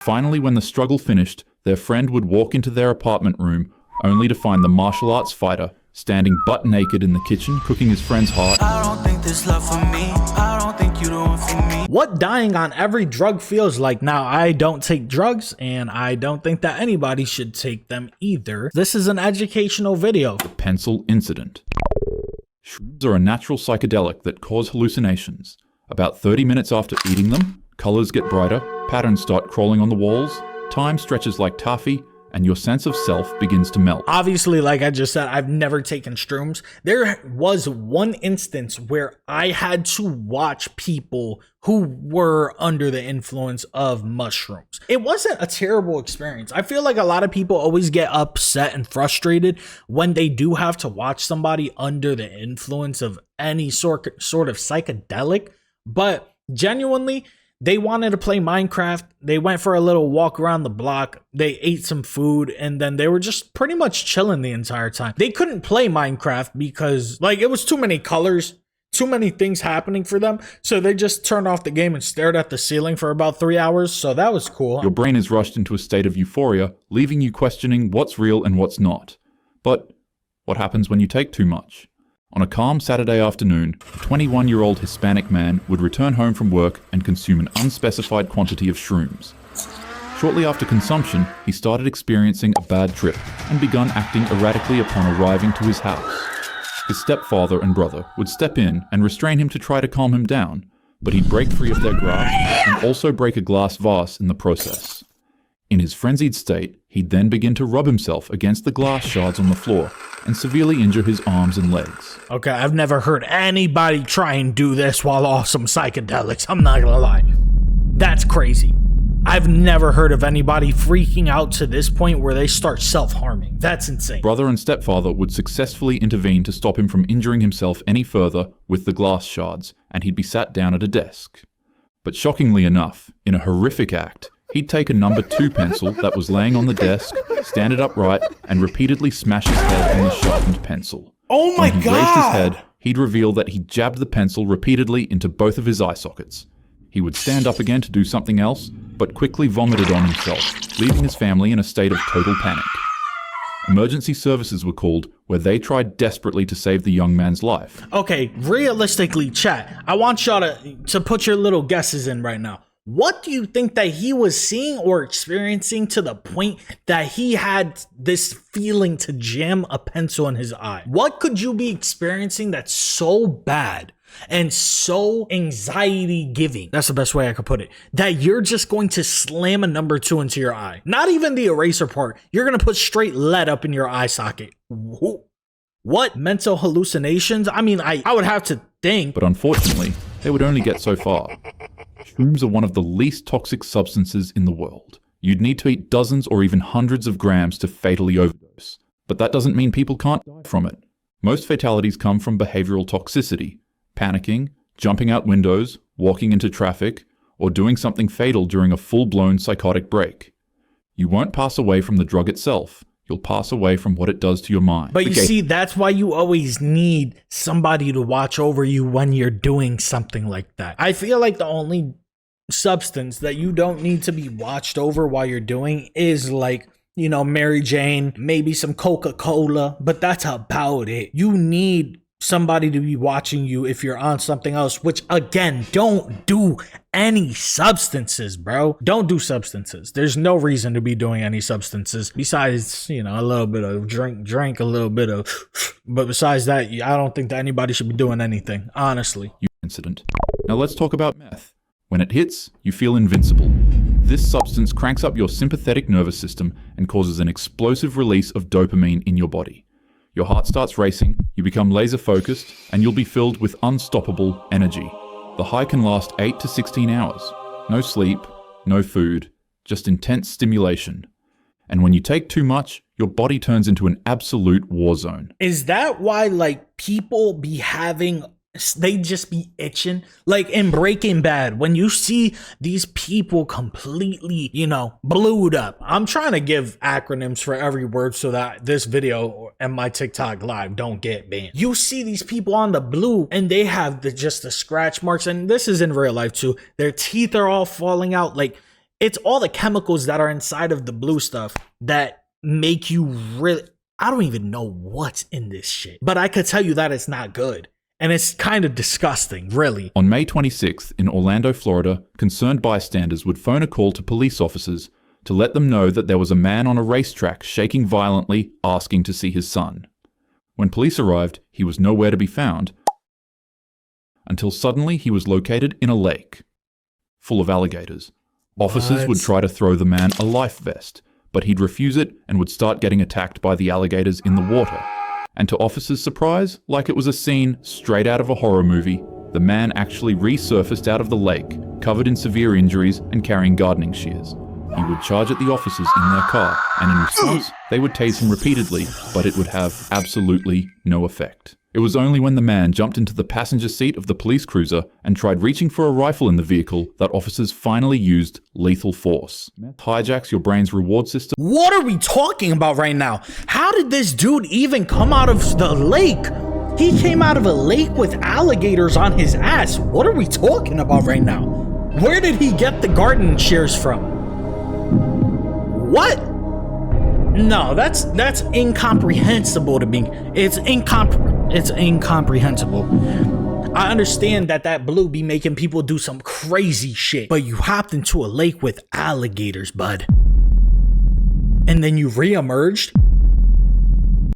Finally, when the struggle finished, their friend would walk into their apartment room only to find the martial arts fighter standing butt naked in the kitchen cooking his friend's heart. I don't think this love for me. I don't think you the one for me. What dying on every drug feels like. Now, I don't take drugs, and I don't think that anybody should take them either. This is an educational video. The pencil incident. Shrooms are a natural psychedelic that cause hallucinations. About 30 minutes after eating them, colors get brighter, patterns start crawling on the walls, time stretches like taffy, and your sense of self begins to melt. Obviously, like I just said, I've never taken shrooms. There was one instance where I had to watch people who were under the influence of mushrooms. It wasn't a terrible experience. I feel like a lot of people always get upset and frustrated when they do have to watch somebody under the influence of any sort of psychedelic, but genuinely, they wanted to play Minecraft. They went for a little walk around the block. They ate some food, and then they were just pretty much chilling the entire time. They couldn't play Minecraft because, like, it was too many colors, too many things happening for them. So they just turned off the game and stared at the ceiling for about 3 hours. So that was cool. Your brain is rushed into a state of euphoria, leaving you questioning what's real and what's not. But what happens when you take too much? On a calm Saturday afternoon, a 21-year-old Hispanic man would return home from work and consume an unspecified quantity of shrooms. Shortly after consumption, he started experiencing a bad trip and began acting erratically upon arriving to his house. His stepfather and brother would step in and restrain him to try to calm him down, but he'd break free of their grasp and also break a glass vase in the process. In his frenzied state, he'd then begin to rub himself against the glass shards on the floor and severely injure his arms and legs. Okay, I've never heard anybody try and do this while off some psychedelics. I'm not gonna lie. That's crazy. I've never heard of anybody freaking out to this point where they start self-harming. That's insane. Brother and stepfather would successfully intervene to stop him from injuring himself any further with the glass shards, and he'd be sat down at a desk. But shockingly enough, in a horrific act, he'd take a number 2 pencil that was laying on the desk, stand it upright, and repeatedly smash his head on the sharpened pencil. Oh my When he raised his head, he'd reveal that he jabbed the pencil repeatedly into both of his eye sockets. He would stand up again to do something else, but quickly vomited on himself, leaving his family in a state of total panic. Emergency services were called, where they tried desperately to save the young man's life. Okay, realistically, chat, I want y'all to put your little guesses in right now. What do you think that he was seeing or experiencing to the point that he had this feeling to jam a pencil in his eye? What could you be experiencing that's so bad and so anxiety giving? That's the best way I could put it. That you're just going to slam a number 2 into your eye. Not even the eraser part. You're going to put straight lead up in your eye socket. What? Mental hallucinations? I mean, I would have to think. But unfortunately, they would only get so far. Shrooms are one of the least toxic substances in the world. You'd need to eat dozens or even hundreds of grams to fatally overdose. But that doesn't mean people can't die from it. Most fatalities come from behavioral toxicity, panicking, jumping out windows, walking into traffic, or doing something fatal during a full-blown psychotic break. You won't pass away from the drug itself. You'll pass away from what it does to your mind. But you see, that's why you always need somebody to watch over you when you're doing something like that. I feel like the only substance that you don't need to be watched over while you're doing is like, you know, Mary Jane, maybe some Coca-Cola, but that's about it. You need somebody to be watching you if you're on something else, which again, don't do any substances, bro. Don't do substances. There's no reason to be doing any substances besides, you know, a little bit of drink, a little bit of, but besides that, I don't think that anybody should be doing anything, honestly. Incident. Now let's talk about meth. When it hits, you feel invincible. This substance cranks up your sympathetic nervous system and causes an explosive release of dopamine in your body. Your heart starts racing, you become laser focused, and you'll be filled with unstoppable energy. The high can last 8 to 16 hours. No sleep, no food, just intense stimulation. And when you take too much, your body turns into an absolute war zone. Is that why, like, people be having, they just be itching? Like in Breaking Bad, when you see these people completely, you know, blued up. I'm trying to give acronyms for every word so that this video and my TikTok live don't get banned. You see these people on the blue and they have just the scratch marks, and this is in real life too. Their teeth are all falling out. Like, It's all the chemicals that are inside of the blue stuff that make you really, I don't even know what's in this shit, but I could tell you that it's not good. And it's kind of disgusting, really. On May 26th in Orlando, Florida, concerned bystanders would phone a call to police officers to let them know that there was a man on a racetrack shaking violently, asking to see his son. When police arrived, he was nowhere to be found, until suddenly he was located in a lake full of alligators. Officers would try to throw the man a life vest, but he'd refuse it and would start getting attacked by the alligators in the water. And to officers' surprise, like it was a scene straight out of a horror movie, the man actually resurfaced out of the lake, covered in severe injuries and carrying gardening shears. He would charge at the officers in their car, and in response, they would tase him repeatedly, but it would have absolutely no effect. It was only when the man jumped into the passenger seat of the police cruiser and tried reaching for a rifle in the vehicle that officers finally used lethal force. Meth hijacks your brain's reward system. What are we talking about right now? How did this dude even come out of the lake? He came out of a lake with alligators on his ass. What are we talking about right now? Where did he get the garden shears from? What? No, that's incomprehensible to me. It's incomprehensible. I understand that blue be making people do some crazy shit, but you hopped into a lake with alligators, bud. And then you re-emerged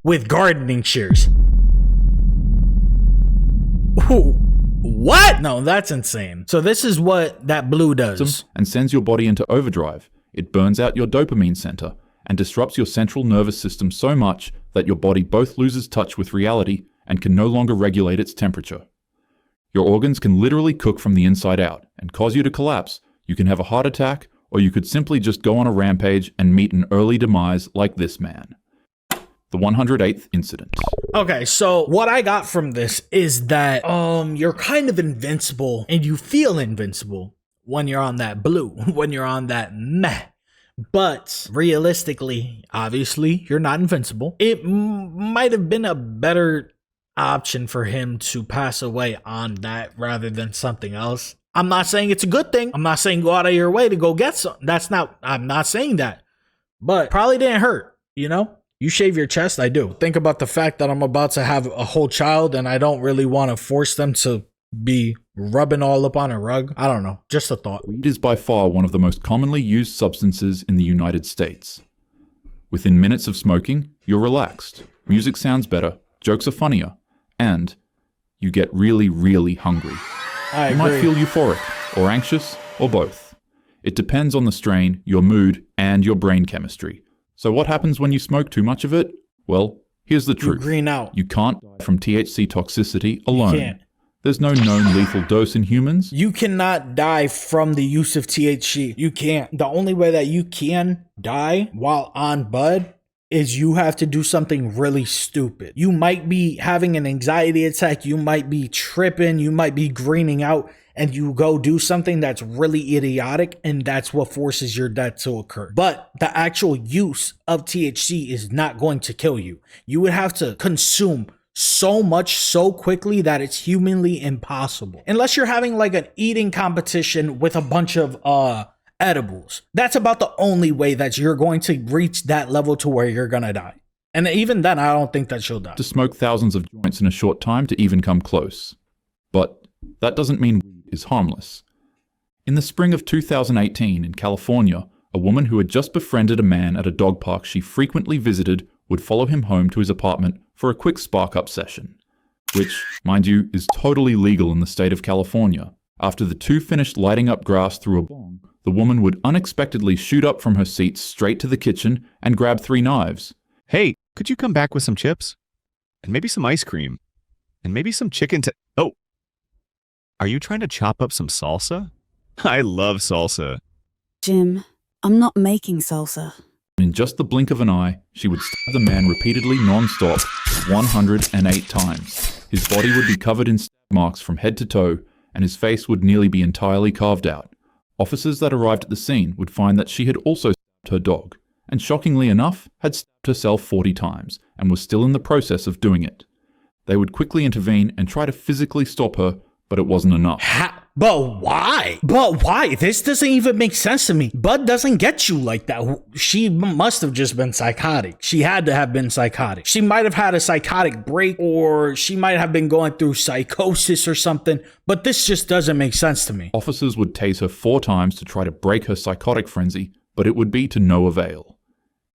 with gardening shears. Ooh, what? No, that's insane. So this is what that blue does. And sends your body into overdrive. It burns out your dopamine center and disrupts your central nervous system so much that your body both loses touch with reality and can no longer regulate its temperature. Your organs can literally cook from the inside out and cause you to collapse. You can have a heart attack, or you could simply just go on a rampage and meet an early demise like this man. The 108th incident. Okay, so what I got from this is that you're kind of invincible and you feel invincible when you're on that blue, when you're on that meh. But realistically, obviously, you're not invincible. It might have been a better option for him to pass away on that rather than something else. I'm not saying it's a good thing. I'm not saying go out of your way to go get some. I'm not saying that. But probably didn't hurt, you know? You shave your chest, I do. Think about the fact that I'm about to have a whole child and I don't really want to force them to be rubbing all up on a rug. I don't know. Just a thought. Weed is by far one of the most commonly used substances in the United States. Within minutes of smoking, you're relaxed. Music sounds better, jokes are funnier, and you get really, really hungry. You might feel euphoric, or anxious, or both. It depends on the strain, your mood, and your brain chemistry. So what happens when you smoke too much of it? Well, here's the truth. You green out. You can't die from THC toxicity alone. You can't. There's no known lethal dose in humans. You cannot die from the use of THC. You can't. The only way that you can die while on bud is you have to do something really stupid. You might be having an anxiety attack. You might be tripping. You might be greening out. And you go do something that's really idiotic, and that's what forces your death to occur. But the actual use of THC is not going to kill you. You would have to consume so much so quickly that it's humanly impossible. Unless you're having like an eating competition with a bunch of edibles. That's about the only way that you're going to reach that level to where you're gonna die. And even then, I don't think that you'll die. To smoke thousands of joints in a short time to even come close. But that doesn't mean weed is harmless. In the spring of 2018 in California, a woman who had just befriended a man at a dog park she frequently visited would follow him home to his apartment for a quick spark-up session, which, mind you, is totally legal in the state of California. After the two finished lighting up grass through a bong, the woman would unexpectedly shoot up from her seat straight to the kitchen and grab 3 knives. Hey, could you come back with some chips? And maybe some ice cream? And maybe some chicken Oh! Are you trying to chop up some salsa? I love salsa. Jim, I'm not making salsa. In just the blink of an eye, she would stab the man repeatedly non-stop 108 times. His body would be covered in stab marks from head to toe, and his face would nearly be entirely carved out. Officers that arrived at the scene would find that she had also stabbed her dog, and shockingly enough, had stabbed herself 40 times, and was still in the process of doing it. They would quickly intervene and try to physically stop her, but it wasn't enough. But why? But why? This doesn't even make sense to me. Bud doesn't get you like that. She must have just been psychotic. She had to have been psychotic. She might have had a psychotic break, or she might have been going through psychosis or something. But this just doesn't make sense to me. Officers would tase her 4 times to try to break her psychotic frenzy, but it would be to no avail.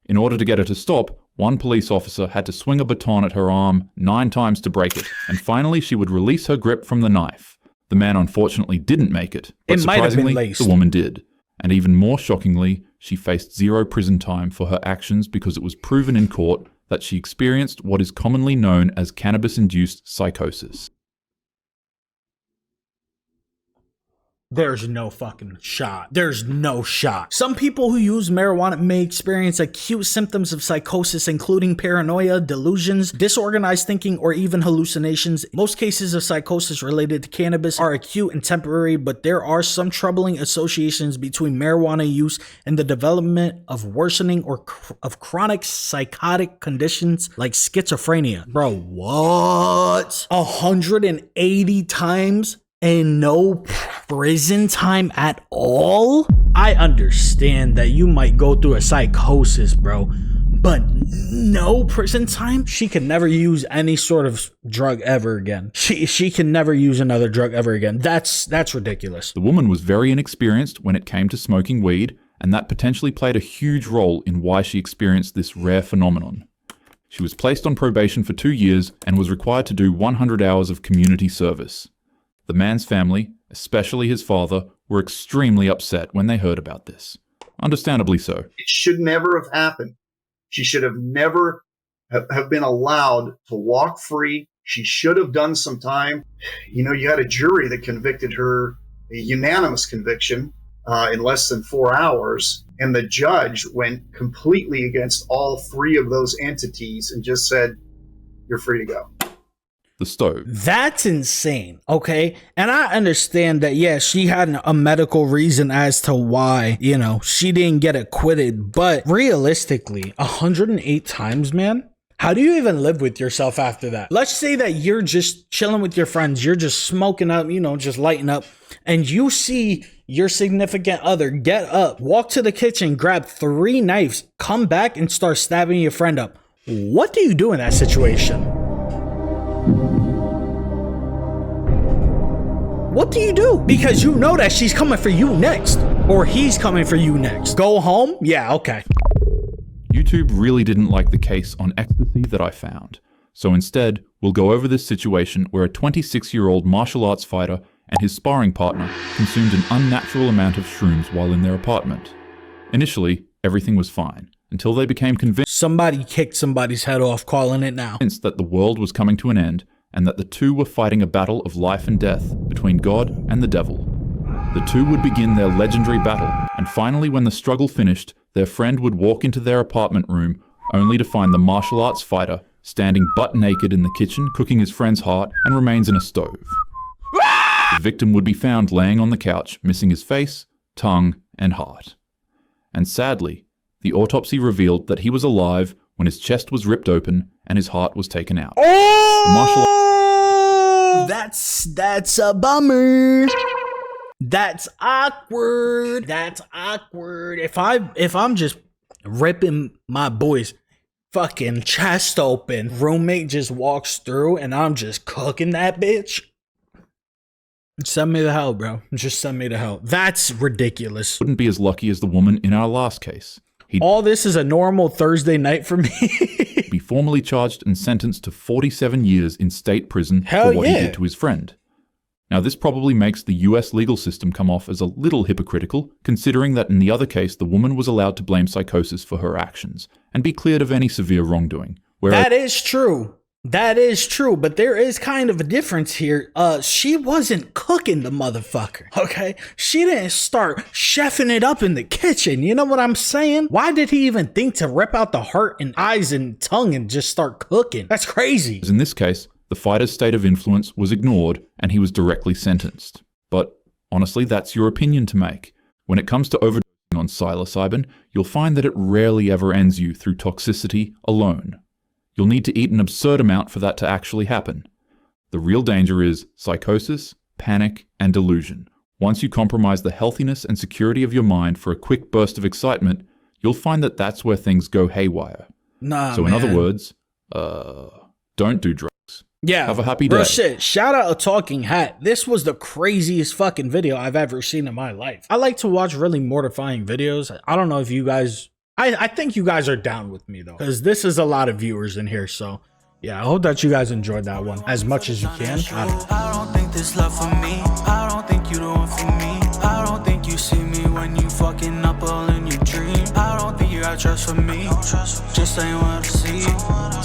In order to get her to stop, one police officer had to swing a baton at her arm 9 times to break it, and finally she would release her grip from the knife. The man unfortunately didn't make it, but It might have been surprisingly, laced. the woman did. And even more shockingly, she faced 0 prison time for her actions because it was proven in court that she experienced what is commonly known as cannabis-induced psychosis. There's no fucking shot. There's no shot. Some people who use marijuana may experience acute symptoms of psychosis, including paranoia, delusions, disorganized thinking, or even hallucinations. Most cases of psychosis related to cannabis are acute and temporary, but there are some troubling associations between marijuana use and the development of worsening or of chronic psychotic conditions like schizophrenia. Bro, what? 180 times? And no prison time at all? I understand that you might go through a psychosis, bro, but no prison time? She can never use any sort of drug ever again. She can never use another drug ever again. That's ridiculous. The woman was very inexperienced when it came to smoking weed, and that potentially played a huge role in why she experienced this rare phenomenon. She was placed on probation for 2 years and was required to do 100 hours of community service. The man's family, especially his father, were extremely upset when they heard about this. Understandably so. It should never have happened. She should have never have been allowed to walk free. She should have done some time. You know, you had a jury that convicted her, a unanimous conviction, in less than 4 hours. And the judge went completely against all 3 of those entities and just said, you're free to go. The stove. That's insane, okay? And I understand that, yeah, she had a medical reason as to why, you know, she didn't get acquitted. But realistically, 108 times, man? How do you even live with yourself after that? Let's say that you're just chilling with your friends. You're just smoking up, you know, just lighting up. And you see your significant other get up, walk to the kitchen, grab 3 knives, come back and start stabbing your friend up. What do you do in that situation? What do you do? Because you know that she's coming for you next. Or he's coming for you next. Go home? Yeah, okay. YouTube really didn't like the case on ecstasy that I found. So instead, we'll go over this situation where a 26-year-old martial arts fighter and his sparring partner consumed an unnatural amount of shrooms while in their apartment. Initially, everything was fine, until they became convinced Somebody kicked somebody's head off, calling it now. that the world was coming to an end and that the two were fighting a battle of life and death between God and the devil. The two would begin their legendary battle, and finally when the struggle finished, their friend would walk into their apartment room only to find the martial arts fighter standing butt naked in the kitchen cooking his friend's heart and remains in a stove. The victim would be found laying on the couch, missing his face, tongue, and heart. And sadly, the autopsy revealed that he was alive when his chest was ripped open and his heart was taken out. The martial That's a bummer. That's awkward. That's awkward. If I'm just ripping my boy's fucking chest open, roommate just walks through and I'm just cooking that bitch. Send me to hell, bro. Just send me to hell. That's ridiculous. wouldn't be as lucky as the woman in our last case. He'd All this is a normal Thursday night for me. be formally charged and sentenced to 47 years in state prison Hell for what he yeah. did to his friend. Now, this probably makes the US legal system come off as a little hypocritical, considering that in the other case, the woman was allowed to blame psychosis for her actions and be cleared of any severe wrongdoing. Whereas That is true. That is true, but there is kind of a difference here. She wasn't cooking the motherfucker, okay? She didn't start chefing it up in the kitchen, you know what I'm saying? Why did he even think to rip out the heart and eyes and tongue and just start cooking? That's crazy. in this case, the fighter's state of influence was ignored and he was directly sentenced. But honestly, that's your opinion to make. When it comes to overdosing on psilocybin, you'll find that it rarely ever ends you through toxicity alone. You'll need to eat an absurd amount for that to actually happen. The real danger is psychosis, panic, and delusion. Once you compromise the healthiness and security of your mind for a quick burst of excitement, you'll find that that's where things go haywire. Nah, So in other man. words, don't do drugs. Yeah. Have a happy Real day. shit. Shout out a talking hat. This was the craziest fucking video I've ever seen in my life. I like to watch really mortifying videos. I don't know if you guys, I think you guys are down with me though, because this is a lot of viewers in here. So yeah, I hope that you guys enjoyed that one as much as you can. I don't know. I don't think this love for me. I don't think you the one for me. I don't think you see me when you fucking up all in your dream. I don't think you got trust for me. Just ain't what